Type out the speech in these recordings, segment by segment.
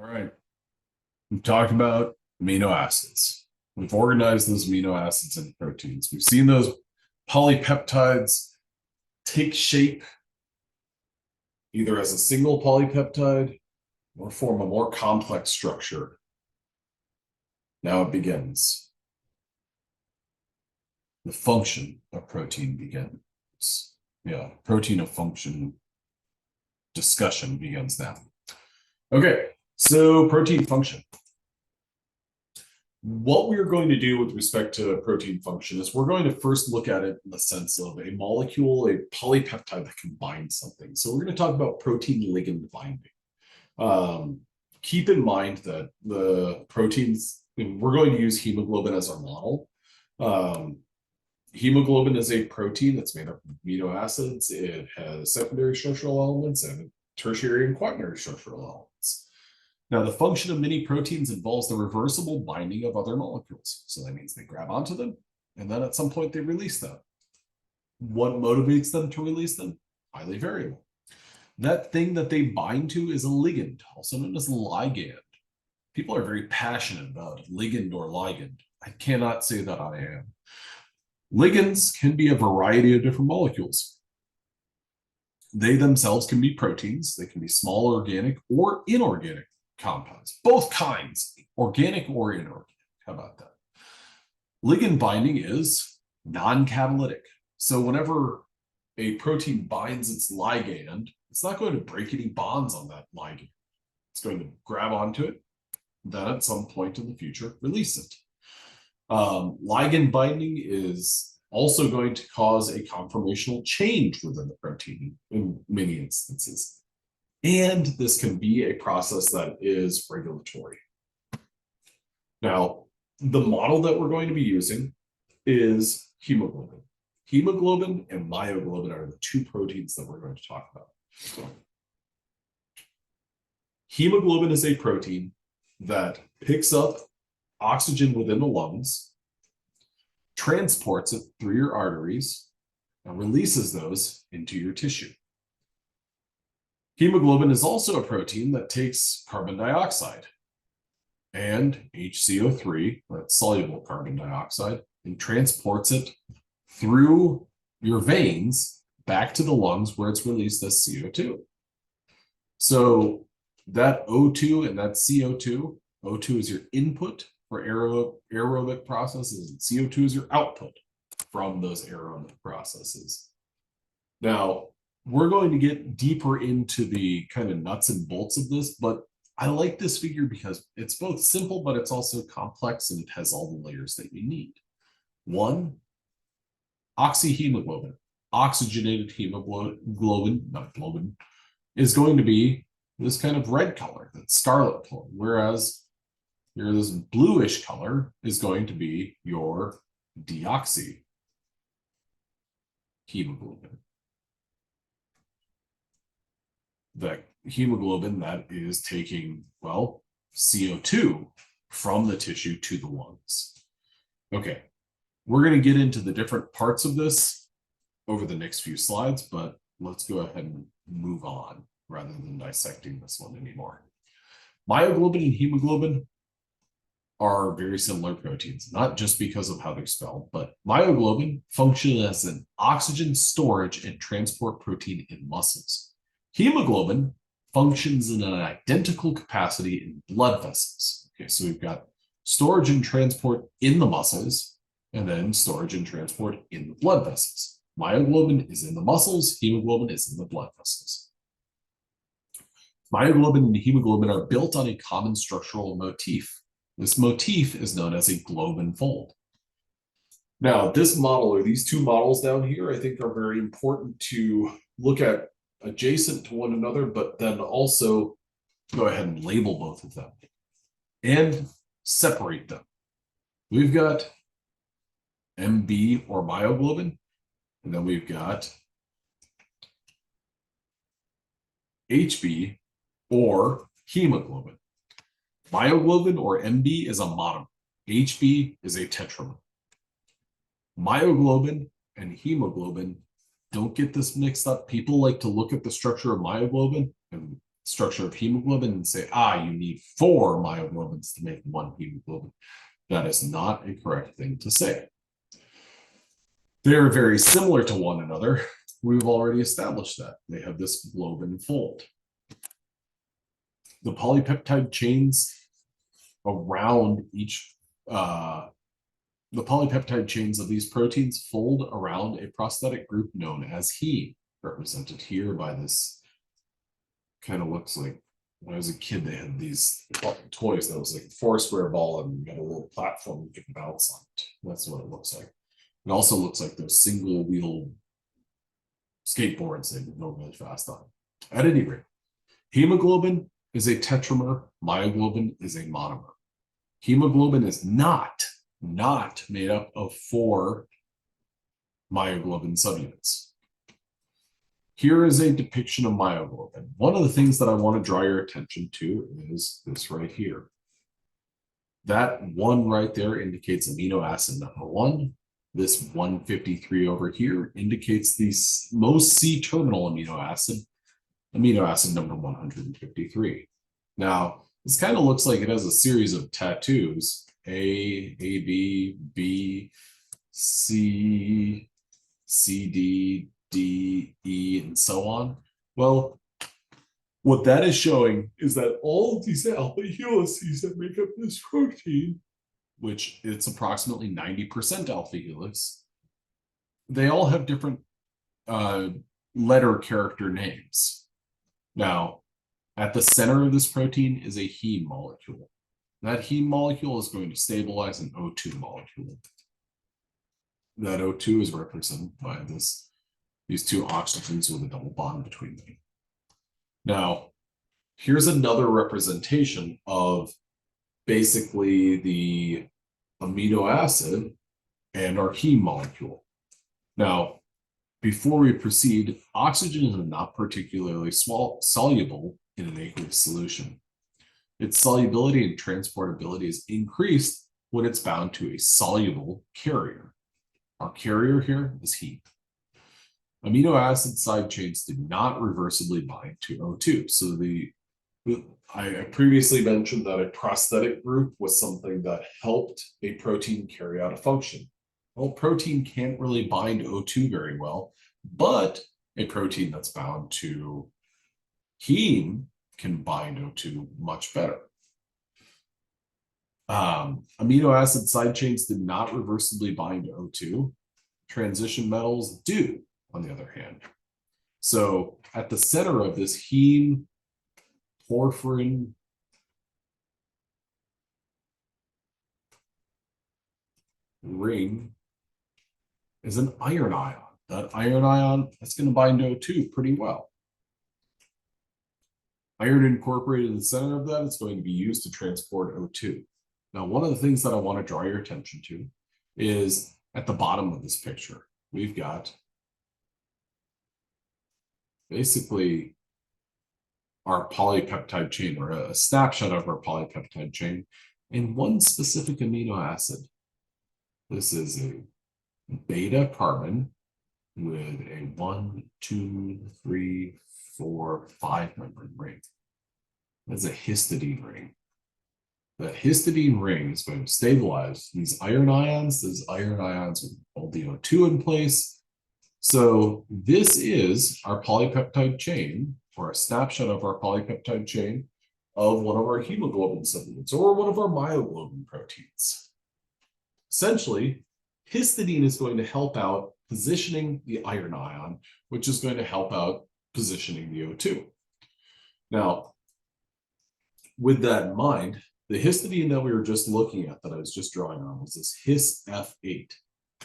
right. We've talked about amino acids. We've organized those amino acids into proteins. We've seen those polypeptides take shape either as a single polypeptide or form a more complex structure. Now it begins. The function of protein begins. Yeah, protein of function discussion begins now. Okay, so protein function. What we're going to do with respect to protein function is we're going to first look at it in the sense of a molecule, a polypeptide that can bind something. So we're going to talk about protein ligand binding. Keep in mind that the proteins, we're going to use hemoglobin as our model. Hemoglobin is a protein that's made up of amino acids. It has secondary structural elements and tertiary and quaternary structural elements. Now, the function of many proteins involves the reversible binding of other molecules. So that means they grab onto them, and then at some point they release them. What motivates them to release them? Highly variable. That thing that they bind to is a ligand, also known as ligand. People are very passionate about ligand or ligand. I cannot say that I am. Ligands can be a variety of different molecules. They themselves can be proteins. They can be small organic or inorganic compounds, both kinds, organic or inorganic. How about that? Ligand binding is non-catalytic. So whenever a protein binds its ligand, it's not going to break any bonds on that ligand. It's going to grab onto it, then at some point in the future, release it. Ligand binding is also going to cause a conformational change within the protein in many instances. And this can be a process that is regulatory. Now, the model that we're going to be using is hemoglobin. Hemoglobin and myoglobin are the two proteins that we're going to talk about. Hemoglobin is a protein that picks up oxygen within the lungs, transports it through your arteries, and releases those into your tissue. Hemoglobin is also a protein that takes carbon dioxide and HCO3, that's soluble carbon dioxide, and transports it through your veins back to the lungs where it's released as CO2. So that O2 and that CO2, O2 is your input for aerobic processes, and CO2 is your output from those aerobic processes. Now, we're going to get deeper into the kind of nuts and bolts of this, but I like this figure because it's both simple, but it's also complex, and it has all the layers that you need. One, oxyhemoglobin, oxygenated hemoglobin, not globin, is going to be this kind of red color, that scarlet color, whereas this bluish color is going to be your deoxyhemoglobin. The hemoglobin that is taking, well, CO2 from the tissue to the lungs. Okay, we're going to get into the different parts of this over the next few slides, but let's go ahead and move on rather than dissecting this one anymore. Myoglobin and hemoglobin are very similar proteins, not just because of how they're spelled, but myoglobin functions as an oxygen storage and transport protein in muscles. Hemoglobin functions in an identical capacity in blood vessels. Okay, so we've got storage and transport in the muscles, and then storage and transport in the blood vessels. Myoglobin is in the muscles, hemoglobin is in the blood vessels. Myoglobin and hemoglobin are built on a common structural motif. This motif is known as a globin fold. Now, this model, or these two models down here, I think are very important to look at adjacent to one another, but then also go ahead and label both of them and separate them. We've got MB or myoglobin, and then we've got HB or hemoglobin. Myoglobin or MB is a monomer. HB is a tetramer. Myoglobin and hemoglobin, don't get this mixed up. People like to look at the structure of myoglobin and structure of hemoglobin and say, you need 4 myoglobins to make 1 hemoglobin. That is not a correct thing to say. They're very similar to one another. We've already established that. They have this globin fold. The polypeptide chains around each, the polypeptide chains of these proteins fold around a prosthetic group known as heme, represented here by this, kind of looks like, when I was a kid, they had these toys that was like a 4-square ball and you got a little platform you could bounce on it. That's what it looks like. It also looks like those single wheel skateboards they go really fast on. At any rate, hemoglobin is a tetramer, myoglobin is a monomer. Hemoglobin is not made up of 4 myoglobin subunits. Here is a depiction of myoglobin. One of the things that I want to draw your attention to is this right here. That 1 right there indicates amino acid number 1. This 153 over here indicates the most C-terminal amino acid number 153. Now, this kind of looks like it has a series of tattoos, A, B, B, C, D, D, E, and so on. Well, what that is showing is that all of these alpha helices that make up this protein, which it's approximately 90% alpha helix, they all have different letter character names. Now, at the center of this protein is a heme molecule. That heme molecule is going to stabilize an O2 molecule. That O2 is represented by these 2 oxygens with a double bond between them. Now, here's another representation of basically the amino acid and our heme molecule. Now, before we proceed, oxygen is not particularly soluble in an aqueous solution. Its solubility and transportability is increased when it's bound to a soluble carrier. Our carrier here is heme. Amino acid side chains do not reversibly bind to O2. So I previously mentioned that a prosthetic group was something that helped a protein carry out a function. Well, protein can't really bind O2 very well, but a protein that's bound to heme can bind O2 much better. Amino acid side chains did not reversibly bind O2. Transition metals do, on the other hand. So at the center of this heme porphyrin ring is an iron ion. That iron ion is going to bind to O2 pretty well. Iron incorporated in the center of that is going to be used to transport O2. Now, one of the things that I want to draw your attention to is at the bottom of this picture, we've got basically our polypeptide chain, or a snapshot of our polypeptide chain in one specific amino acid. This is a beta carbon with a 1, 2, 3, 4, 5 membrane ring. That's a histidine ring. That histidine ring is going to stabilize these iron ions. These iron ions will hold the O2 in place. So this is our polypeptide chain, or a snapshot of our polypeptide chain of one of our hemoglobin subunits, or one of our myoglobin proteins. Essentially, histidine is going to help out positioning the iron ion, which is going to help out positioning the O2. Now, with that in mind, the histidine that we were just looking at, that I was just drawing on, was this his F8.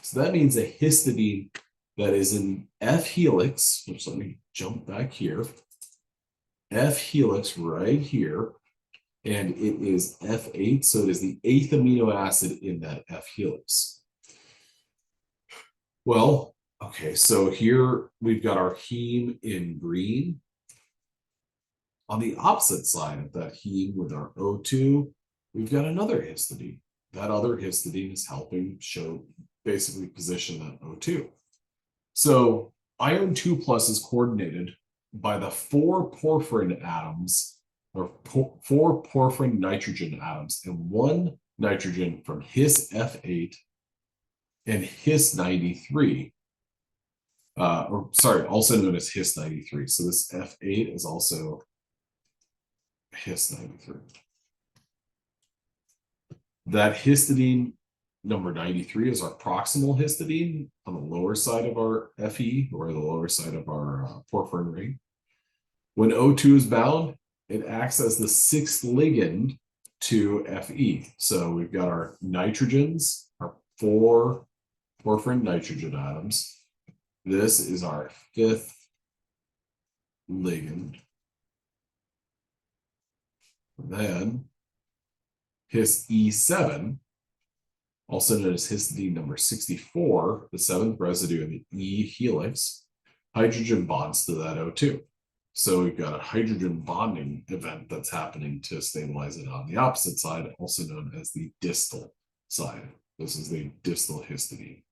So that means a histidine that is in F helix, which, let me jump back here, F helix right here, and it is F8, so it is the 8th amino acid in that F helix. Well, okay, so here we've got our heme in green. On the opposite side of that heme with our O2, we've got another histidine. That other histidine is helping show, basically position that O2. So iron 2+ is coordinated by the four porphyrin atoms, or four porphyrin nitrogen atoms, and one nitrogen from his F8 and his 93. Or sorry, also known as his 93. So this F8 is also his 93. That histidine number 93 is our proximal histidine on the lower side of our Fe, or the lower side of our porphyrin ring. When O2 is bound, it acts as the sixth ligand to Fe. So we've got our nitrogens, our four porphyrin nitrogen atoms. This is our fifth ligand. Then his E7, also known as histidine number 64, the seventh residue in the E helix, hydrogen bonds to that O2. So we've got a hydrogen bonding event that's happening to stabilize it on the opposite side, also known as the distal side. This is the distal histidine.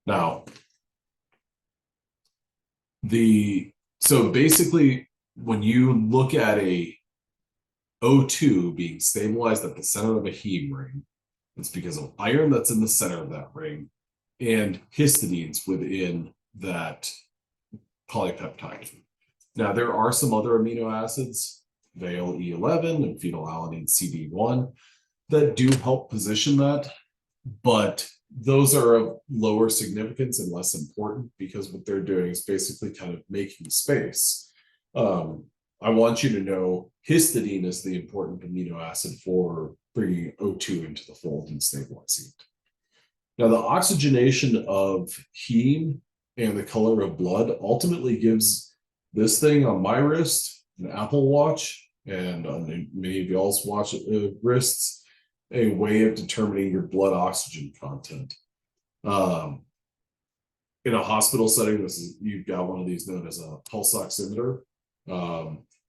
Now, so basically, when you look at a O2 being stabilized at the center of a heme ring, it's because of iron that's in the center of that ring and histidines within that polypeptide. Now, there are some other amino acids, Val E11 and phenylalanine CD1, that do help position that, but those are of lower significance and less important because what they're doing is basically kind of making space. I want you to know histidine is the important amino acid for bringing O2 into the fold and stabilizing it. Now, the oxygenation of heme and the color of blood ultimately gives this thing on my wrist, an Apple Watch, and on many of y'all's watch wrists, a way of determining your blood oxygen content. In a hospital setting, you've got one of these known as a pulse oximeter.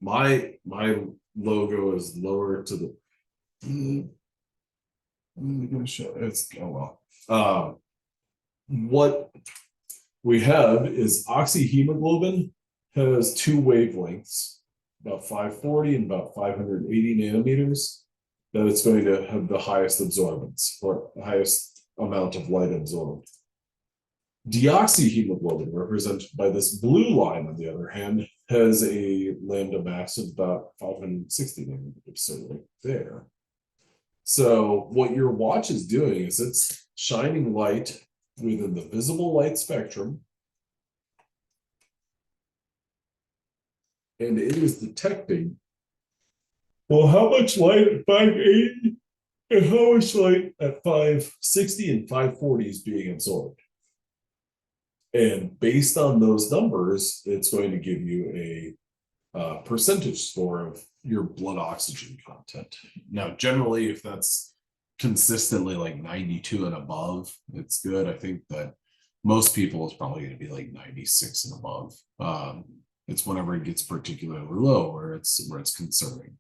My logo is lower to the. I'm gonna show it's what we have is oxyhemoglobin has two wavelengths, about 540 and about 580 nanometers, that it's going to have the highest absorbance or highest amount of light absorbed. Deoxyhemoglobin, represented by this blue line, on the other hand, has a lambda mass of about 560 nanometers, so right there. So what your watch is doing is it's shining light within the visible light spectrum, and it is detecting, well, how much light at 580 and how much light at 560 and 540 is being absorbed. And based on those numbers, it's going to give you a percentage score of your blood oxygen content. Now, generally, if that's consistently like 92 and above, it's good. I think that most people is probably going to be like 96 and above. It's whenever it gets particularly low where it's concerning.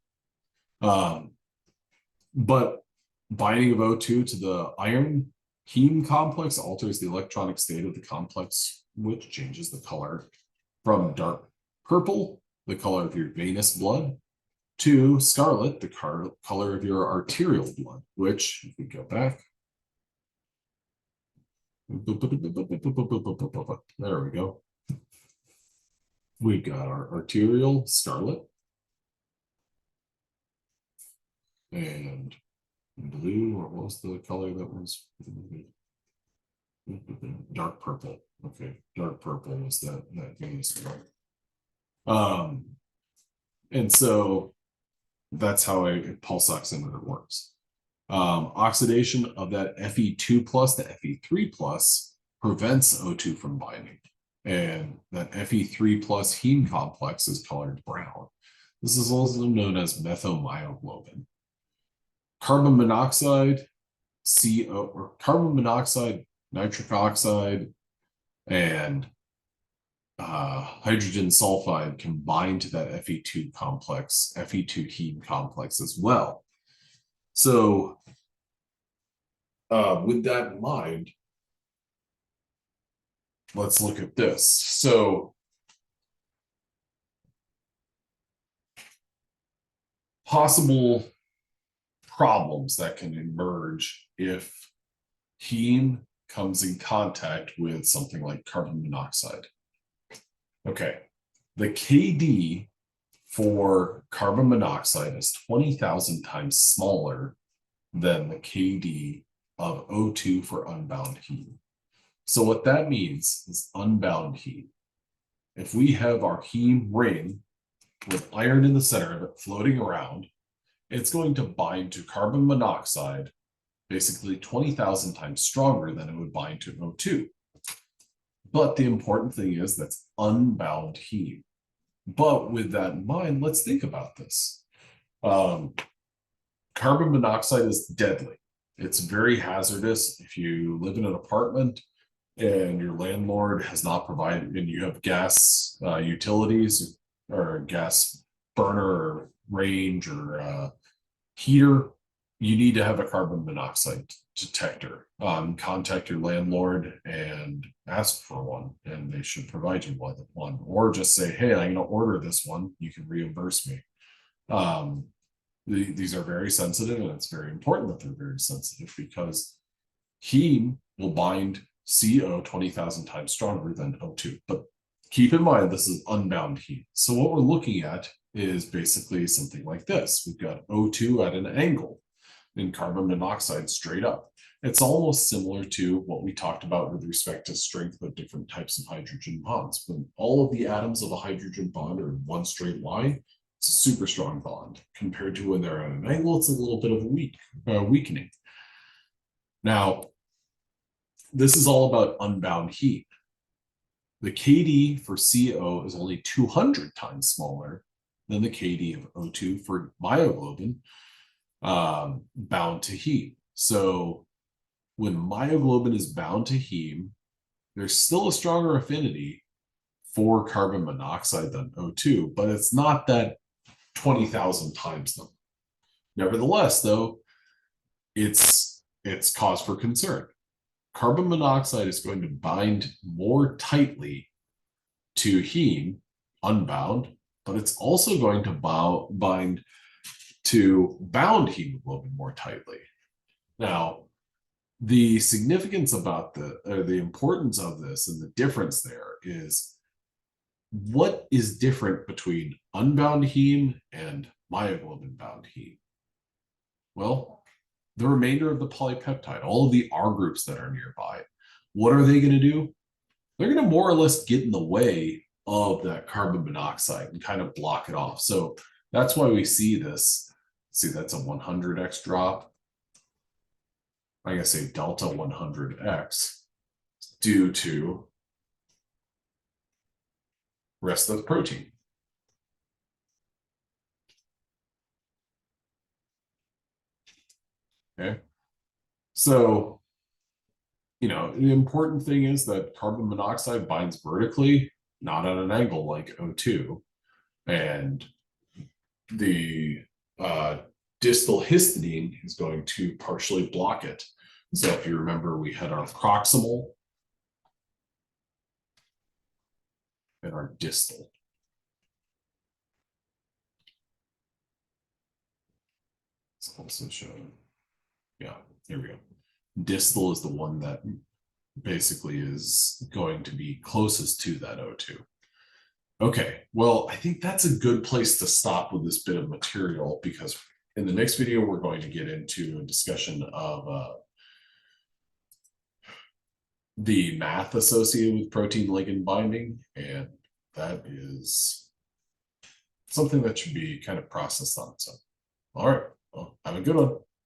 But binding of O2 to the iron heme complex alters the electronic state of the complex, which changes the color from dark purple, the color of your venous blood, to scarlet, the color of your arterial blood, which, if we go back, there we go. We've got our arterial scarlet and blue, or what was the color that was dark purple? Okay, dark purple was that venous blood. And so that's how a pulse oximeter works. Oxidation of that Fe2 plus to Fe3 plus prevents O2 from binding. And that Fe3 plus heme complex is colored brown. This is also known as methylmyoglobin. Carbon monoxide, CO, or carbon monoxide, nitric oxide, and hydrogen sulfide combine to that Fe2 complex, Fe2 heme complex as well. So with that in mind, let's look at this. So possible problems that can emerge if heme comes in contact with something like carbon monoxide. Okay, the KD for carbon monoxide is 20,000 times smaller than the KD of O2 for unbound heme. So what that means is unbound heme. If we have our heme ring with iron in the center of it floating around, it's going to bind to carbon monoxide basically 20,000 times stronger than it would bind to O2. But the important thing is that's unbound heme. But with that in mind, let's think about this. Carbon monoxide is deadly. It's very hazardous. If you live in an apartment and your landlord has not provided, and you have gas utilities or gas burner or range or heater, you need to have a carbon monoxide detector. Contact your landlord and ask for one, and they should provide you one. Or just say, hey, I'm going to order this one. You can reimburse me. These are very sensitive, and it's very important that they're very sensitive because heme will bind CO 20,000 times stronger than O2. But keep in mind, this is unbound heme. So what we're looking at is basically something like this. We've got O2 at an angle and carbon monoxide straight up. It's almost similar to what we talked about with respect to strength of different types of hydrogen bonds. When all of the atoms of a hydrogen bond are in one straight line, it's a super strong bond. Compared to when they're at an angle, it's a little bit of a weakening. Now, this is all about unbound heme. The KD for CO is only 200 times smaller than the KD of O2 for myoglobin bound to heme. So when myoglobin is bound to heme, there's still a stronger affinity for carbon monoxide than O2, but it's not that 20,000 times them. Nevertheless, though, it's cause for concern. Carbon monoxide is going to bind more tightly to heme, unbound, but it's also going to bind to bound hemoglobin more tightly. Now, the significance about the importance of this and the difference there is what is different between unbound heme and myoglobin bound heme? Well, the remainder of the polypeptide, all of the R groups that are nearby, what are they going to do? They're going to more or less get in the way of that carbon monoxide and kind of block it off. So that's why we see this. See, that's a 100x drop. I'm going to say delta 100x due to rest of the protein. Okay. So, the important thing is that carbon monoxide binds vertically, not at an angle like O2. And the distal histidine is going to partially block it. So if you remember, we had our proximal and our distal. It's also shown. Yeah, here we go. Distal is the one that basically is going to be closest to that O2. Okay, well, I think that's a good place to stop with this bit of material, because in the next video, we're going to get into a discussion of the math associated with protein ligand binding, and that is something that should be kind of processed on its own. All right, well, have a good one.